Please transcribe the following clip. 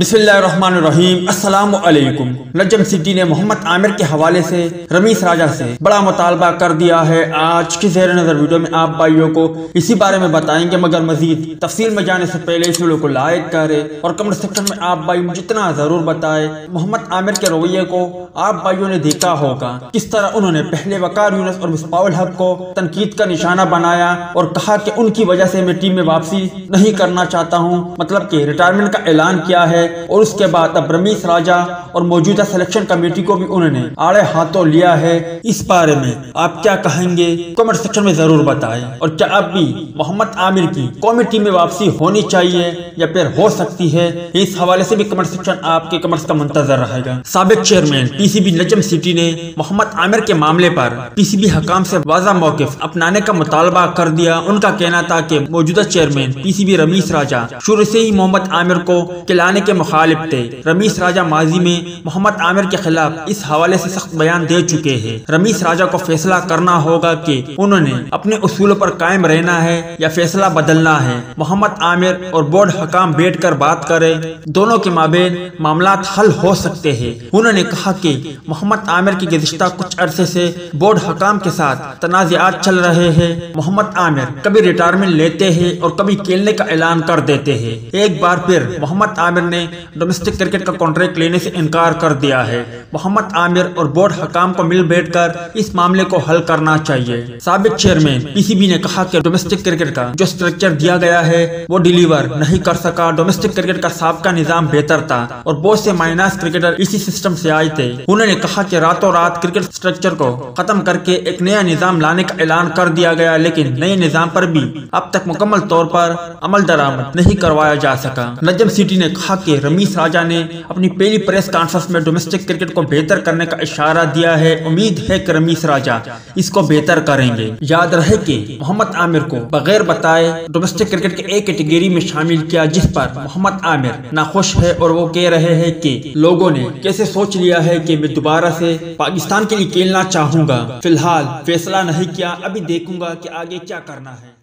बिस्मिल्लाहिर्रहमानिर्रहीम। अस्सलाम वालेकुम। नजम सिटी ने मोहम्मद आमिर के हवाले से रमीस राजा से बड़ा मुतालबा कर दिया है। आज की ज़ेर नज़र वीडियो में आप भाइयों को इसी बारे में बताएंगे, मगर मजीद तफसील में जाने से पहले इस वीडियो को लाइक करें और कमेंट सेक्शन में आप भाई मुझे इतना जरूर बताएं। मोहम्मद आमिर के रवैये को आप भाइयों ने देखा होगा, किस तरह उन्होंने पहले वकार यूनुस और मिसबाहुल हक को तनकीद का निशाना बनाया और कहा कि उनकी वजह से मैं टीम में वापसी नहीं करना चाहता हूँ, मतलब कि रिटायरमेंट का ऐलान किया है। और उसके बाद अब रमीस राजा और मौजूदा सिलेक्शन कमेटी को भी उन्होंने आड़े हाथों लिया है। इस बारे में आप क्या कहेंगे, कमेंट सेक्शन में जरूर बताएं। और क्या अब भी मोहम्मद आमिर की कौमी टीम में वापसी होनी चाहिए या फिर हो सकती है, इस हवाले से भी कमेंट सेक्शन आपके कमेंट्स का मुंतजर रहेगा। साबिक चेयरमैन पीसीबी नजम सिटी ने मोहम्मद आमिर के मामले पर पीसीबी हकाम से वाज़ा मौक़िफ़ अपनाने का मुतालबा कर दिया। उनका कहना था कि मौजूदा चेयरमैन पीसीबी रमीस राजा शुरू से ही मोहम्मद आमिर को खिलाने के मुखालिफ थे। रमीस राजा माजी में मोहम्मद आमिर के खिलाफ इस हवाले से सख्त बयान दे चुके हैं। रमीस राजा को फैसला करना होगा कि उन्होंने अपने उसूलों पर कायम रहना है या फैसला बदलना है। मोहम्मद आमिर और बोर्ड हकाम बैठकर बात करें, दोनों के माबेन मामलात हल हो सकते हैं। उन्होंने कहा कि मोहम्मद आमिर की गुज़िश्ता कुछ अरसे से बोर्ड हकाम के साथ तनाज़ात चल रहे हैं। मोहम्मद आमिर कभी रिटायरमेंट लेते हैं और कभी खेलने का ऐलान कर देते हैं। एक बार फिर मोहम्मद आमिर ने डोमेस्टिक क्रिकेट का कॉन्ट्रैक्ट लेने से इनकार कर दिया है। मोहम्मद आमिर और बोर्ड हकाम को मिल बैठकर इस मामले को हल करना चाहिए। साबिक चेयरमैन पीसीबी ने कहा कि डोमेस्टिक क्रिकेट का जो स्ट्रक्चर दिया गया है वो डिलीवर नहीं कर सका। डोमेस्टिक क्रिकेट का साबका निजाम बेहतर था और बहुत से माइनस क्रिकेटर इसी सिस्टम से आए थे। उन्होंने कहा कि रातों रात क्रिकेट स्ट्रक्चर को खत्म करके एक नया निजाम लाने का ऐलान कर दिया गया, लेकिन नए निजाम पर भी अब तक मुकम्मल तौर पर अमल दरामद नहीं करवाया जा सका। नजम सिटी ने कहा कि रमीस राजा ने अपनी पहली प्रेस कॉन्फ्रेंस में डोमेस्टिक क्रिकेट को बेहतर करने का इशारा दिया है। उम्मीद है कि रमीस राजा इसको बेहतर करेंगे। याद रहे कि मोहम्मद आमिर को बगैर बताए डोमेस्टिक क्रिकेट के एक कैटेगरी में शामिल किया, जिस पर मोहम्मद आमिर नाखुश है और वो कह रहे हैं कि लोगों ने कैसे सोच लिया है कि मैं दोबारा से पाकिस्तान के लिए खेलना चाहूंगा। फिलहाल फैसला नहीं किया, अभी देखूंगा कि आगे क्या करना है।